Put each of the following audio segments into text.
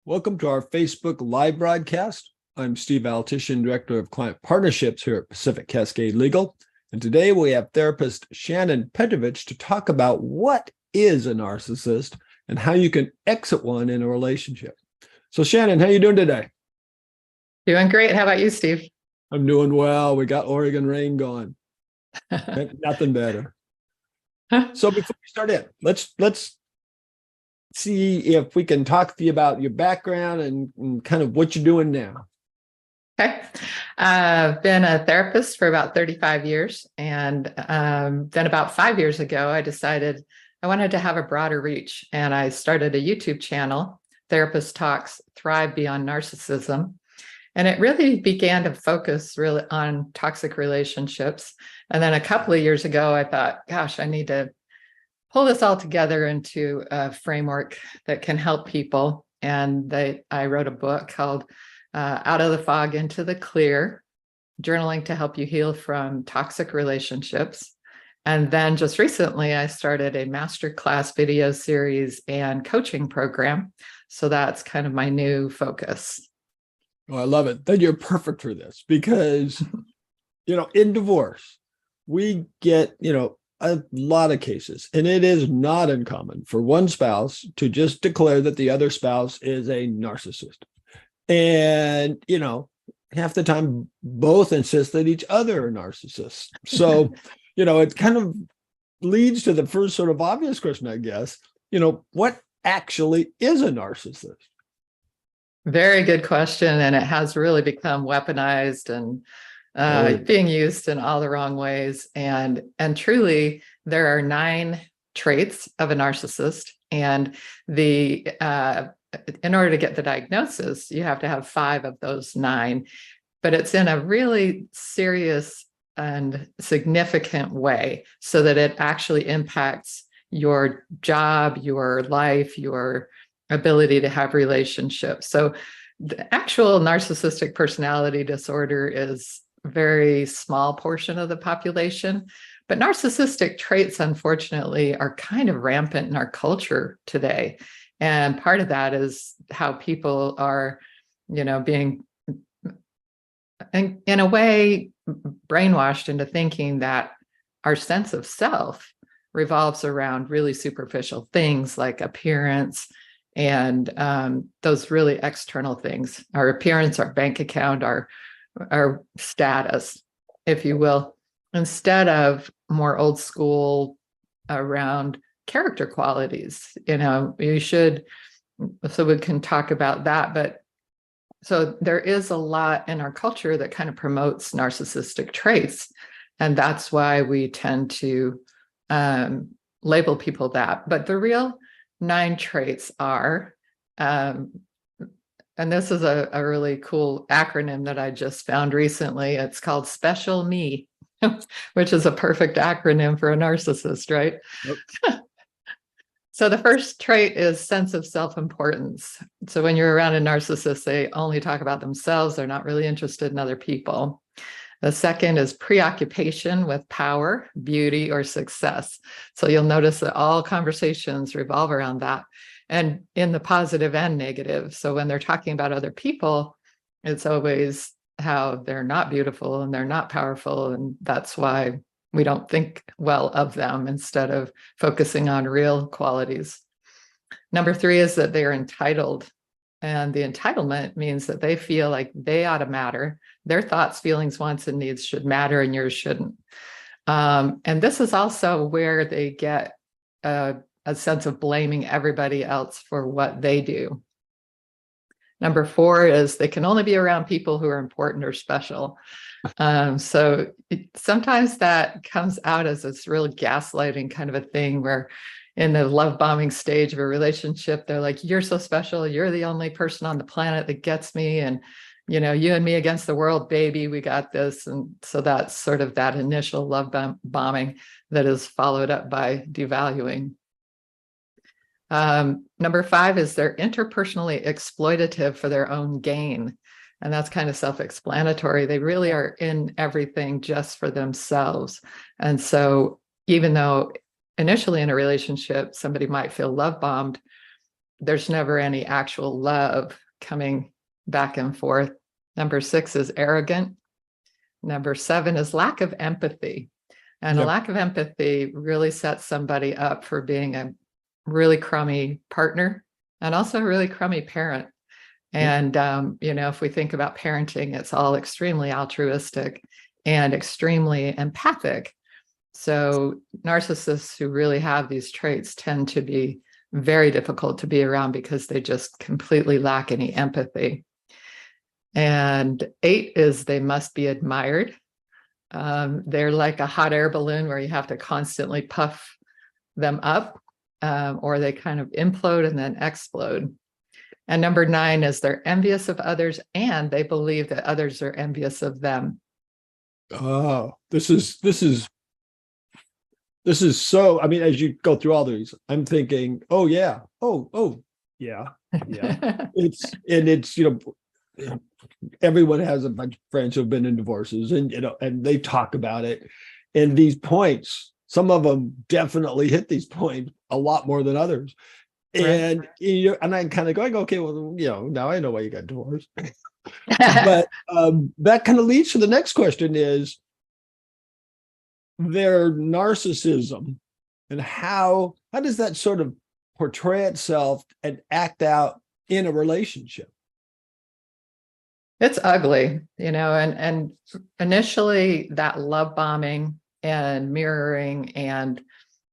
Welcome to our Facebook live broadcast. I'm Steve Altishan, Director of Client Partnerships here at Pacific Cascade Legal. And today we have therapist Shannon Petrovich to talk about what is a narcissist and how you can exit one in a relationship. So Shannon, how are you doing today? Doing great. How about you, Steve? I'm doing well. We got Oregon rain going. Nothing better. So before we start in, let's see if we can talk to you about your background and kind of what you're doing now. Okay. I've been a therapist for about 35 years. And then about 5 years ago, I decided I wanted to have a broader reach. And I started a YouTube channel, Therapist Talks Thrive Beyond Narcissism. And it really began to focus really on toxic relationships. And then a couple of years ago, I thought, gosh, I need to pull this all together into a framework that can help people. And I wrote a book called Out of the Fog into the Clear, Journaling to Help You Heal from Toxic Relationships. And then just recently, I started a masterclass video series and coaching program. So that's kind of my new focus. Oh, I love it. Then you're perfect for this because, in divorce, we get, a lot of cases, and it is not uncommon for one spouse to just declare that the other spouse is a narcissist. And, half the time both insist that each other are narcissists. So, it kind of leads to the first sort of obvious question, I guess, what actually is a narcissist? Very good question. And it has really become weaponized and being used in all the wrong ways. And truly, there are 9 traits of a narcissist. And in order to get the diagnosis, you have to have 5 of those 9. But it's in a really serious and significant way so that it actually impacts your job, your life, your ability to have relationships. So the actual narcissistic personality disorder is a very small portion of the population, but narcissistic traits, unfortunately, are kind of rampant in our culture today. And part of that is how people are, being, in a way, brainwashed into thinking that our sense of self revolves around really superficial things like appearance, and those really external things, our appearance, our bank account, our status, if you will, instead of more old school around character qualities. You should, so we can talk about that. But so there is a lot in our culture that kind of promotes narcissistic traits. And that's why we tend to label people that. But the real 9 traits are, and this is a really cool acronym that I just found recently. It's called Special Me, which is a perfect acronym for a narcissist, right? Yep. So the first trait is sense of self-importance. So when you're around a narcissist, they only talk about themselves. They're not really interested in other people. The second is preoccupation with power, beauty, or success. So you'll notice that all conversations revolve around that, and in the positive and negative. So when they're talking about other people, it's always how they're not beautiful and they're not powerful. And that's why we don't think well of them instead of focusing on real qualities. Number 3 is that they are entitled. And the entitlement means that they feel like they ought to matter. Their thoughts, feelings, wants, and needs should matter, and yours shouldn't. And this is also where they get a sense of blaming everybody else for what they do. Number 4 is they can only be around people who are important or special. So sometimes that comes out as this real gaslighting kind of a thing where in the love bombing stage of a relationship, they're like, you're so special. You're the only person on the planet that gets me. And, you and me against the world, baby, we got this. And so that's sort of that initial love bombing that is followed up by devaluing. Number 5 is they're interpersonally exploitative for their own gain. And that's kind of self-explanatory. They really are in everything just for themselves. And so even though initially in a relationship, somebody might feel love bombed, there's never any actual love coming back and forth. Number 6 is arrogant. Number 7 is lack of empathy. And a lack of empathy really sets somebody up for being a really crummy partner and also a really crummy parent. And, if we think about parenting, it's all extremely altruistic and extremely empathic. So narcissists who really have these traits tend to be very difficult to be around because they just completely lack any empathy. And 8 is they must be admired. They're like a hot air balloon where you have to constantly puff them up, or they kind of implode and then explode. And number 9 is they're envious of others and they believe that others are envious of them. Oh, this is so, I mean, as you go through all these, I'm thinking, oh yeah. Oh yeah. It's, everyone has a bunch of friends who've been in divorces and, and they talk about it. And these points, some of them definitely hit these points a lot more than others. And and I'm kind of going, okay, well, now I know why you got divorced. But that kind of leads to the next question is their narcissism, and how does that sort of portray itself and act out in a relationship? It's ugly, and initially that love bombing and mirroring and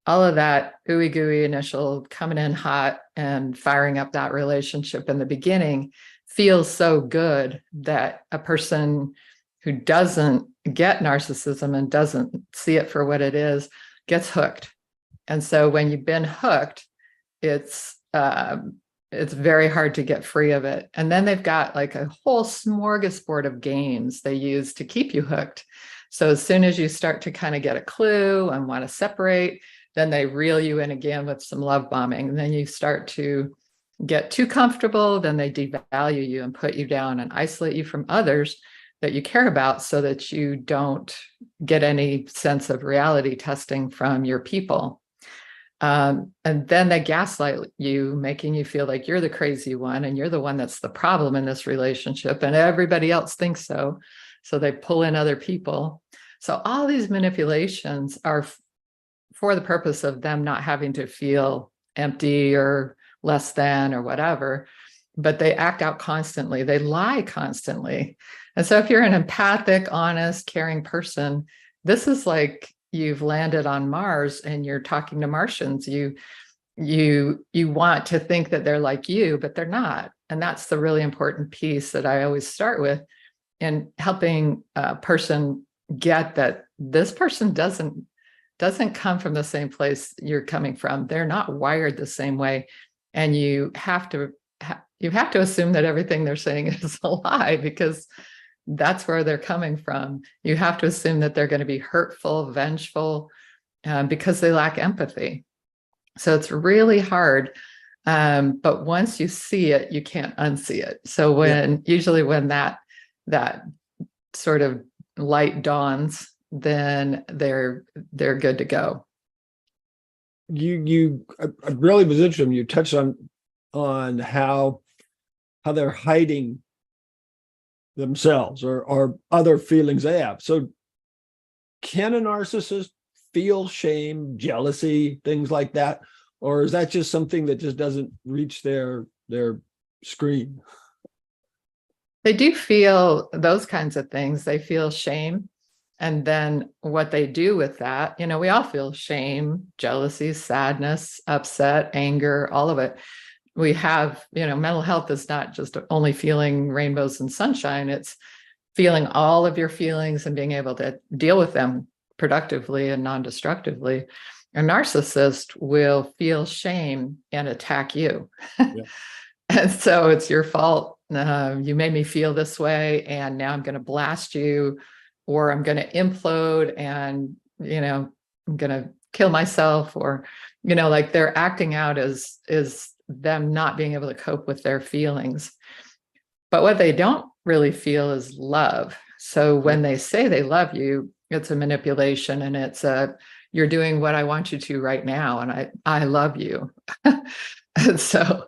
all of that ooey gooey initial coming in hot and firing up that relationship in the beginning feels so good that a person who doesn't get narcissism and doesn't see it for what it is gets hooked. And so when you've been hooked, it's very hard to get free of it. And then they've got like a whole smorgasbord of games they use to keep you hooked. So as soon as you start to kind of get a clue and want to separate, then they reel you in again with some love bombing. And then you start to get too comfortable, then they devalue you and put you down and isolate you from others that you care about so that you don't get any sense of reality testing from your people. And then they gaslight you, making you feel like you're the crazy one and you're the one that's the problem in this relationship and everybody else thinks so. So they pull in other people. So all these manipulations are for the purpose of them not having to feel empty or less than or whatever, but they act out constantly. They lie constantly. And so if you're an empathic, honest, caring person, this is like you've landed on Mars and you're talking to Martians. You want to think that they're like you, but they're not. And that's the really important piece that I always start with in helping a person get that this person doesn't come from the same place you're coming from. They're not wired the same way. And you have to assume that everything they're saying is a lie because that's where they're coming from. You have to assume that they're going to be hurtful, vengeful, because they lack empathy. So it's really hard. But once you see it, you can't unsee it. So usually when that sort of light dawns, then they're good to go. I really was interested when you touched on how they're hiding themselves or other feelings they have. So can a narcissist feel shame, jealousy, things like that? Or is that just something that just doesn't reach their screen? They do feel those kinds of things. They feel shame. And then what they do with that, we all feel shame, jealousy, sadness, upset, anger, all of it. We have, mental health is not just only feeling rainbows and sunshine. It's feeling all of your feelings and being able to deal with them productively and non-destructively. A narcissist will feel shame and attack you. Yeah. And so it's your fault. You made me feel this way, and now I'm going to blast you, or I'm going to implode and, I'm going to kill myself, or, like they're acting out as them not being able to cope with their feelings. But what they don't really feel is love. So when they say they love you, it's a manipulation, and it's you're doing what I want you to right now, and I love you. And so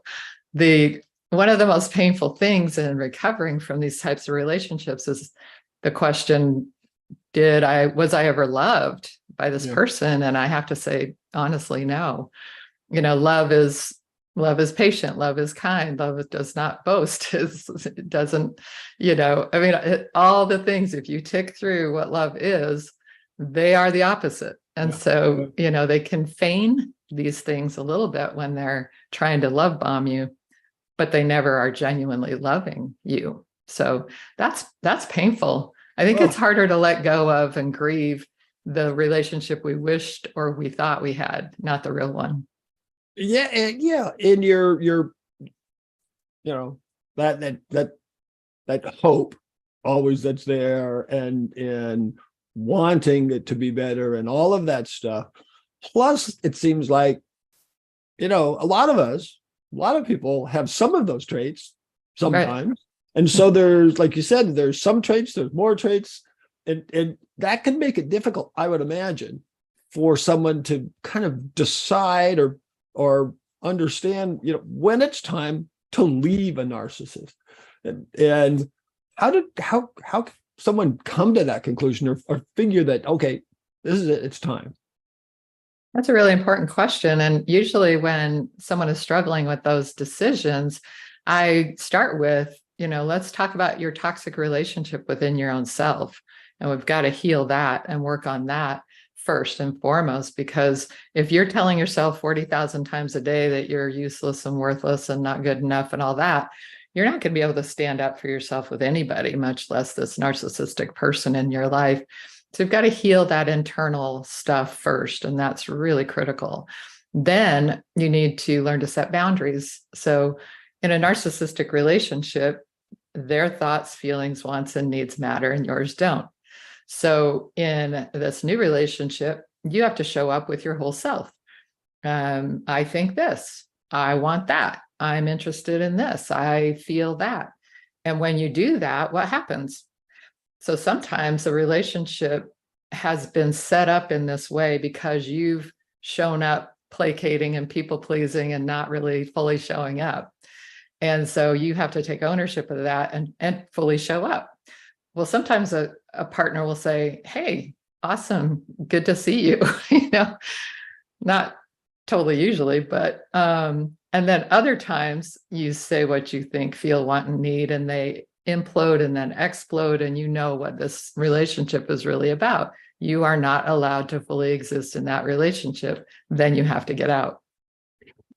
the one of the most painful things in recovering from these types of relationships is the question, was I ever loved by this person? And I have to say, honestly, no. Love is patient, love is kind, love does not boast. It doesn't, all the things, if you tick through what love is, they are the opposite. And so, they can feign these things a little bit when they're trying to love bomb you, but they never are genuinely loving you. So that's painful. I think it's harder to let go of and grieve the relationship we wished or we thought we had, not the real one. Yeah. And in your, that hope always that's there, and wanting it to be better and all of that stuff. Plus, it seems like, a lot of people have some of those traits sometimes. Right. And so there's, like you said, there's some traits, there's more traits, and that can make it difficult, I would imagine, for someone to kind of decide or understand, when it's time to leave a narcissist. And how can someone come to that conclusion or figure that, okay, this is it, it's time? That's a really important question. And usually when someone is struggling with those decisions, I start with, let's talk about your toxic relationship within your own self. And we've got to heal that and work on that first and foremost, because if you're telling yourself 40,000 times a day that you're useless and worthless and not good enough and all that, you're not going to be able to stand up for yourself with anybody, much less this narcissistic person in your life. So you've got to heal that internal stuff first, and that's really critical. Then you need to learn to set boundaries. So in a narcissistic relationship, their thoughts, feelings, wants, and needs matter, and yours don't. So in this new relationship, you have to show up with your whole self. I think this, I want that, I'm interested in this, I feel that. And when you do that, what happens? So sometimes the relationship has been set up in this way because you've shown up placating and people pleasing and not really fully showing up. And so you have to take ownership of that and fully show up. Well, sometimes a partner will say, hey, awesome, good to see you, not totally usually, but, and then other times you say what you think, feel, want, and need, and they implode and then explode, and what this relationship is really about. You are not allowed to fully exist in that relationship. Then you have to get out.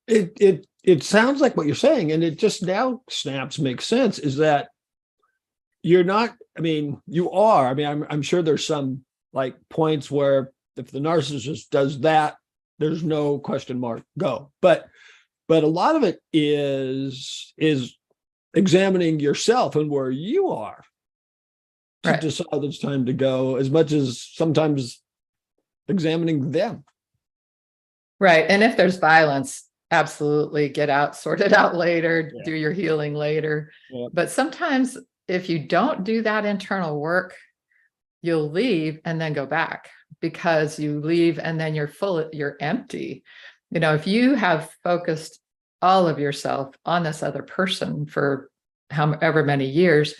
It sounds like what you're saying, and it just now makes sense, is that you're not, you are, I'm sure there's some like points where if the narcissist does that, there's no question mark, go. But a lot of it is examining yourself and where you are to decide it's time to go, as much as sometimes examining them. Right. And if there's violence, absolutely get out, sort it out later, do your healing later. Yeah. But sometimes if you don't do that internal work, you'll leave and then go back, because you leave and then you're empty. If you have focused all of yourself on this other person for however many years,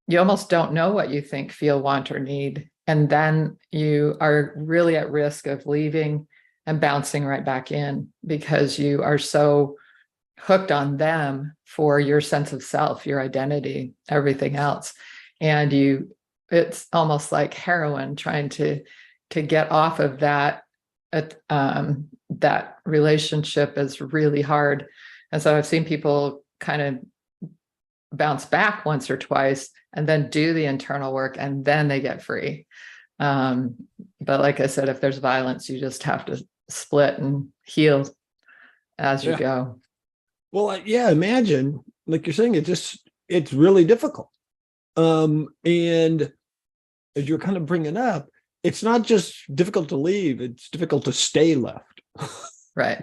you almost don't know what you think, feel, want, or need. And then you are really at risk of leaving and bouncing right back in, because you are so hooked on them for your sense of self, your identity, everything else. And it's almost like heroin, trying to get off of that. That relationship is really hard. And so I've seen people kind of bounce back once or twice and then do the internal work, and then they get free. But like I said, if there's violence, you just have to split and heal as you go. Well, imagine, like you're saying, it's really difficult. And as you're kind of bringing up, it's not just difficult to leave, it's difficult to stay left. Right.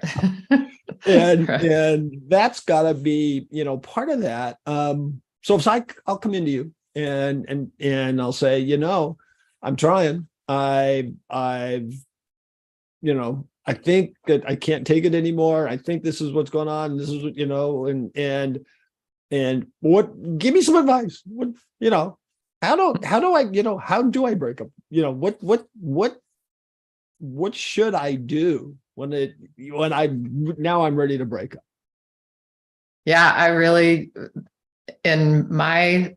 and that's got to be, part of that. So if I'll come into you and I'll say, I'm trying. I've I think that I can't take it anymore. I think this is what's going on. This is what, and what, give me some advice. What, how do I, how do I break up? What should I do when I'm ready to break up? Yeah, I really, in my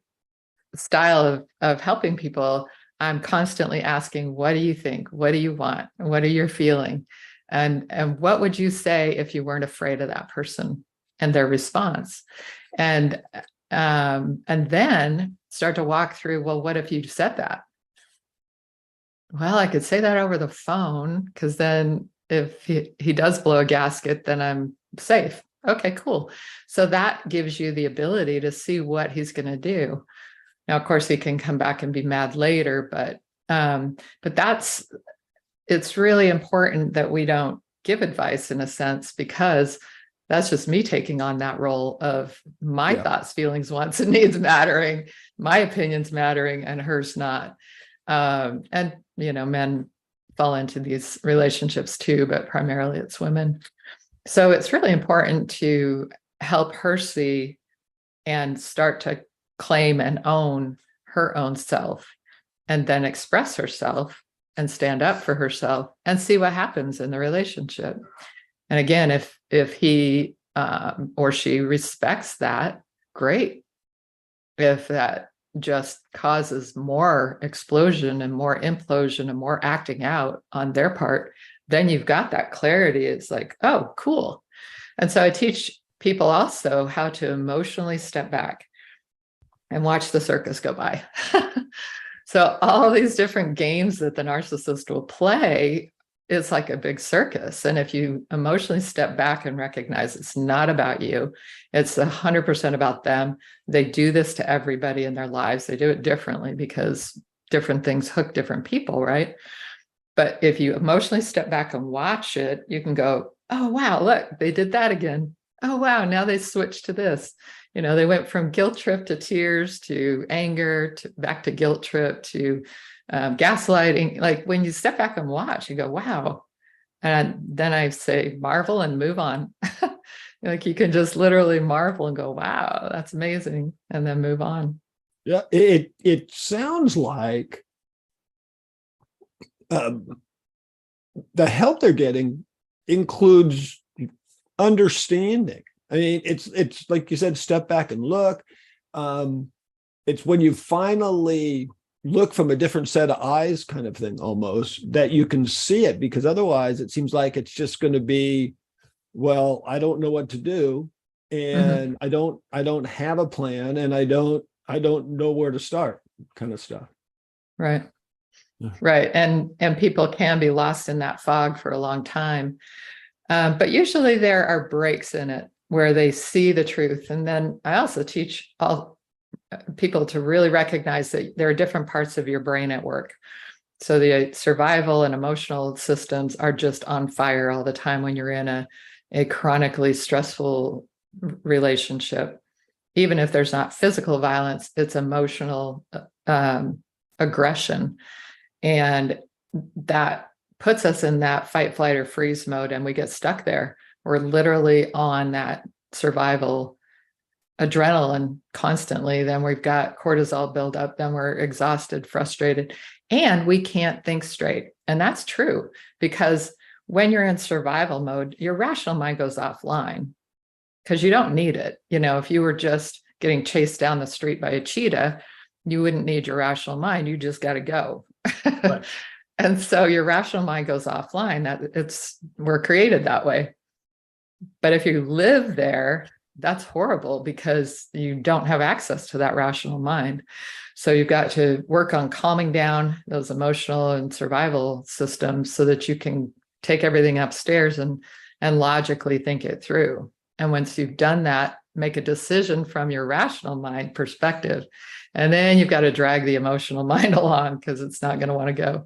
style of helping people, I'm constantly asking, what do you think? What do you want? What are you feeling? And what would you say if you weren't afraid of that person and their response? And then start to walk through, well, what if you said that? Well, I could say that over the phone, because then if he does blow a gasket, then I'm safe. Okay, cool. So that gives you the ability to see what he's going to do. Now, of course, he can come back and be mad later, but it's really important that we don't give advice in a sense, because that's just me taking on that role of my thoughts, feelings, wants, and needs mattering, my opinions mattering, and hers not. And men fall into these relationships too, but primarily it's women. So it's really important to help her see and start to claim and own her own self, and then express herself and stand up for herself and see what happens in the relationship. And again, if he or she respects that, great. If that just causes more explosion and more implosion and more acting out on their part, then you've got that clarity. It's like, oh, cool. And so I teach people also how to emotionally step back and watch the circus go by. So all these different games that the narcissist will play, it's like a big circus. And if you emotionally step back and recognize it's not about you, it's 100% about them. They do this to everybody in their lives. They do it differently because different things hook different people, right? But if you emotionally step back and watch it, you can go, oh, wow, look, they did that again. Oh, wow, now they switched to this. They went from guilt trip to tears to anger to back to guilt trip to gaslighting. Like when you step back and watch, you go, wow. And then I say, marvel and move on. Like you can just literally marvel and go, wow, that's amazing. And then move on. Yeah, it sounds like the help they're getting includes understanding. I mean, it's like you said, step back and look. It's when you finally look from a different set of eyes kind of thing, almost, that you can see it, because otherwise it seems like it's just going to be, well, I don't know what to do, and I don't have a plan, and I don't know where to start, kind of stuff. Right. Right. And people can be lost in that fog for a long time. But usually there are breaks in it where they see the truth. And then I also teach all people to really recognize that there are different parts of your brain at work. So the survival and emotional systems are just on fire all the time when you're in a chronically stressful relationship. Even if there's not physical violence, it's emotional aggression. And that puts us in that fight, flight, or freeze mode, and we get stuck there. We're literally on that survival adrenaline constantly. Then we've got cortisol buildup, then we're exhausted, frustrated, and we can't think straight. And that's true, because when you're in survival mode, your rational mind goes offline because you don't need it. If you were just getting chased down the street by a cheetah, you wouldn't need your rational mind. You just got to go. Right. And so your rational mind goes offline. We're created that way. But if you live there, that's horrible, because you don't have access to that rational mind. So you've got to work on calming down those emotional and survival systems so that you can take everything upstairs and logically think it through. And once you've done that, make a decision from your rational mind perspective. And then you've got to drag the emotional mind along, because it's not going to want to go.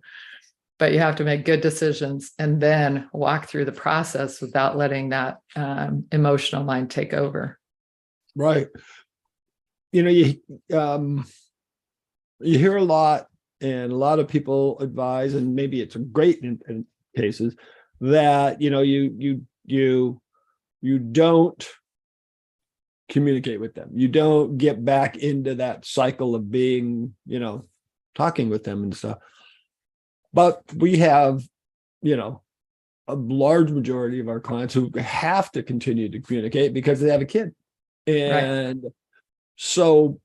But you have to make good decisions and then walk through the process without letting that emotional mind take over. Right. You hear a lot, and a lot of people advise, and maybe it's great in cases, that, you don't communicate with them. You don't get back into that cycle of being, talking with them and stuff. But we have, a large majority of our clients who have to continue to communicate because they have a kid. And so,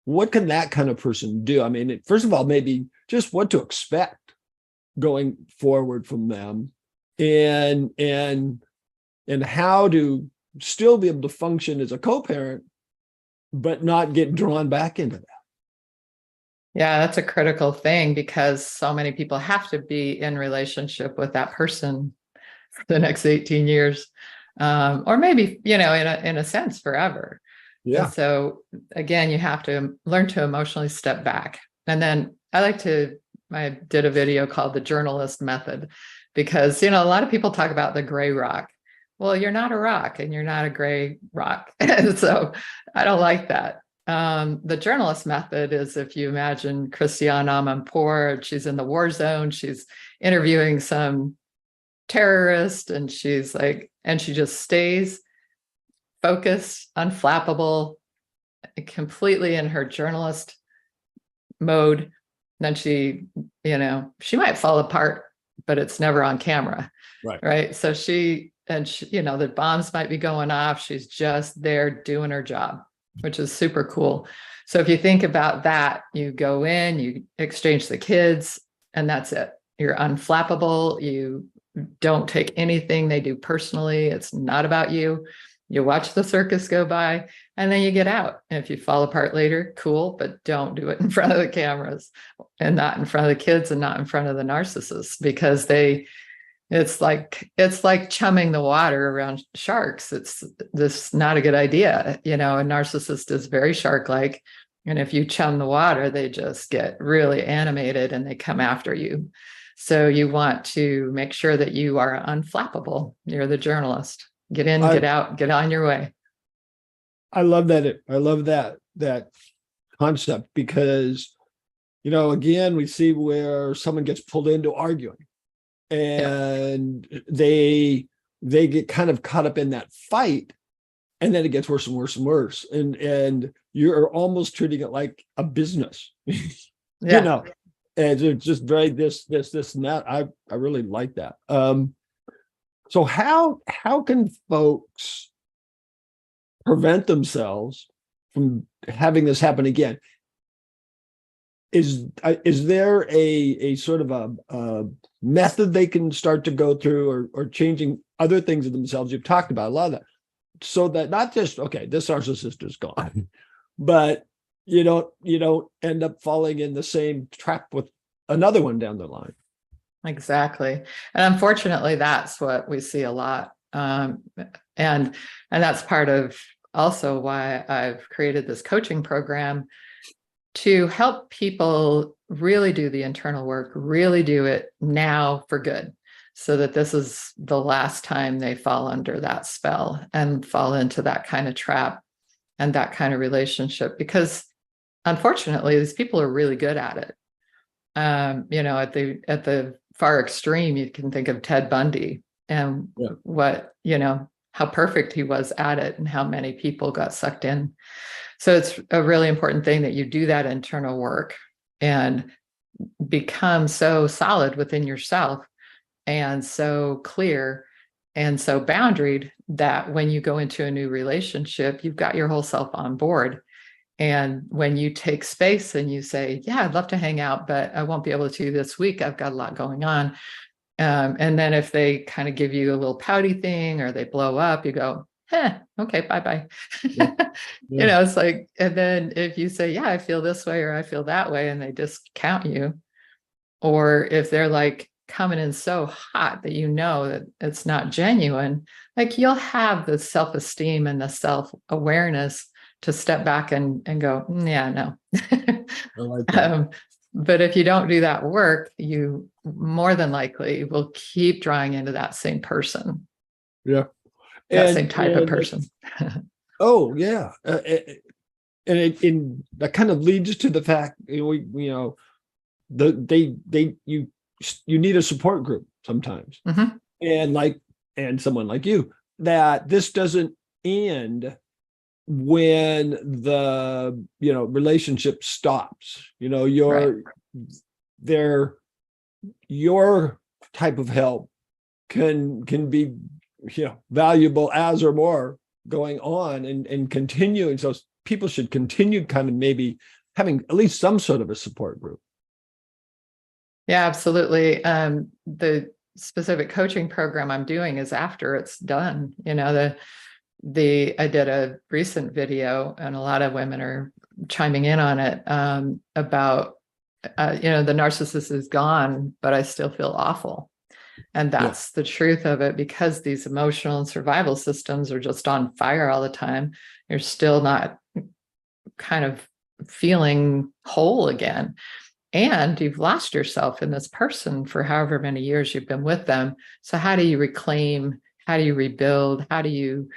what can that kind of person do? I mean, first of all, maybe just what to expect going forward from them, and how to still be able to function as a co-parent, but not get drawn back into that. Yeah, that's a critical thing, because so many people have to be in relationship with that person for the next 18 years, or maybe, in a sense, forever. Yeah. And so again, you have to learn to emotionally step back. And then I did a video called the journalist method, because, a lot of people talk about the gray rock. Well, you're not a rock and you're not a gray rock. And so I don't like that. The journalist method is, if you imagine Christiane Amanpour, she's in the war zone, she's interviewing some terrorist, and she just stays focused, unflappable, completely in her journalist mode. Then she might fall apart, but it's never on camera. Right. So the bombs might be going off. She's just there doing her job, which is super cool. So if you think about that, you go in, you exchange the kids, and that's it. You're unflappable. You don't take anything they do personally. It's not about you. You watch the circus go by, and then you get out. And if you fall apart later, cool, but don't do it in front of the cameras, and not in front of the kids, and not in front of the narcissists, because it's like chumming the water around sharks. It's this not a good idea. A narcissist is very shark-like. And if you chum the water, they just get really animated and they come after you. So you want to make sure that you are unflappable. You're the journalist. Get in, get out, get on your way. I love that. I love that concept, because, again, we see where someone gets pulled into arguing, and they get kind of caught up in that fight, and then it gets worse and worse and worse. And you're almost treating it like a business, and it's just very this and that. I really like that. So how can folks prevent themselves from having this happen again? Is there a sort of a method they can start to go through, or changing other things of themselves? You've talked about a lot of that, so that not just, okay, this narcissist is gone, but you don't end up falling in the same trap with another one down the line. Exactly. And unfortunately, that's what we see a lot. And that's part of also why I've created this coaching program, to help people really do the internal work, really do it now for good, so that this is the last time they fall under that spell and fall into that kind of trap and that kind of relationship. Because unfortunately, these people are really good at it. At the far extreme, you can think of Ted Bundy, and how perfect he was at it, and how many people got sucked in. So it's a really important thing that you do that internal work and become so solid within yourself, and so clear and so boundaried, that when you go into a new relationship, you've got your whole self on board. And when you take space and you say, yeah, I'd love to hang out, but I won't be able to this week, I've got a lot going on. And then if they kind of give you a little pouty thing, or they blow up, you go, okay, bye-bye. Yeah. It's like, and then if you say, yeah, I feel this way, or I feel that way, and they discount you, or if they're like coming in so hot that that it's not genuine, like, you'll have the self-esteem and the self-awareness to step back and go, yeah, no. I like that. But if you don't do that work, you more than likely will keep drawing into that same person. Yeah. That same type of person. Oh, yeah. And that kind of leads to the fact, you you need a support group sometimes. Mhm. And someone like you, that this doesn't end when the relationship stops. Right. Your type of help can be valuable as or more going on and continuing. So people should continue kind of maybe having at least some sort of a support group. Yeah, absolutely. The specific coaching program I'm doing is after it's done. I did a recent video, and a lot of women are chiming in on it, about the narcissist is gone, but I still feel awful. And that's the truth of it, because these emotional and survival systems are just on fire all the time. You're still not kind of feeling whole again. And you've lost yourself in this person for however many years you've been with them. So how do you reclaim? How do you rebuild? How do you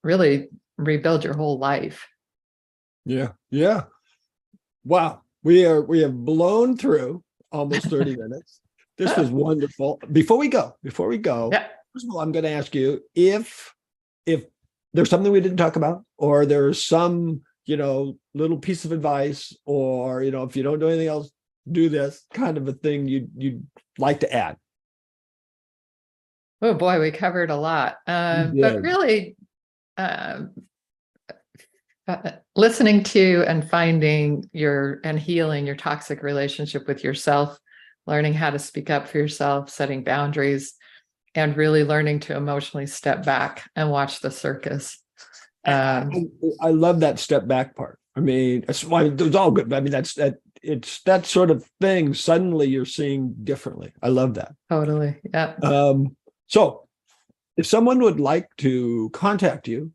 really rebuild your whole life? Yeah. Yeah. Wow. We have blown through almost 30 minutes. This was wonderful. Before we go, yeah. First of all, I'm going to ask you if there's something we didn't talk about, or there's some, little piece of advice, or, if you don't do anything else, do this kind of a thing you'd like to add. Oh boy, we covered a lot. But really, listening to and finding and healing your toxic relationship with yourself, learning how to speak up for yourself, setting boundaries, and really learning to emotionally step back and watch the circus. I love that step back part. I mean, it was all good. I mean, it's that sort of thing. Suddenly you're seeing differently. I love that. Totally. Yeah. So if someone would like to contact you,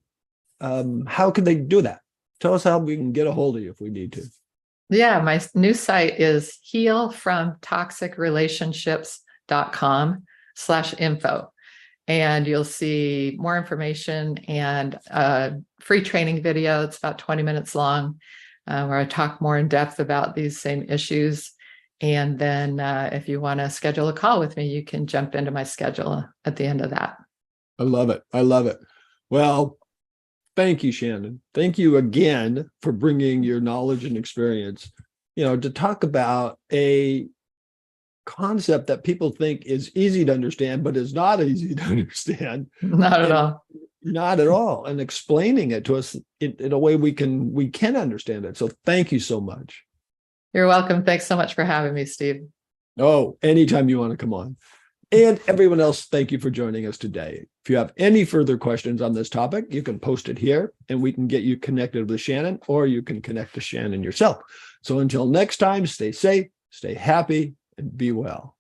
how can they do that? Tell us how we can get a hold of you if we need to. Yeah. My new site is healfromtoxicrelationships.com/info. And you'll see more information and a free training video. It's about 20 minutes long, where I talk more in depth about these same issues. And then if you want to schedule a call with me, you can jump into my schedule at the end of that. I love it. I love it. Well, thank you, Shannon. Thank you again for bringing your knowledge and experience, to talk about a concept that people think is easy to understand, but is not easy to understand. Not at all. Not at all. And explaining it to us in a way we can understand it. So thank you so much. You're welcome. Thanks so much for having me, Steve. Oh, anytime you want to come on. And everyone else, thank you for joining us today. If you have any further questions on this topic, you can post it here and we can get you connected with Shannon, or you can connect to Shannon yourself. So until next time, stay safe, stay happy, and be well.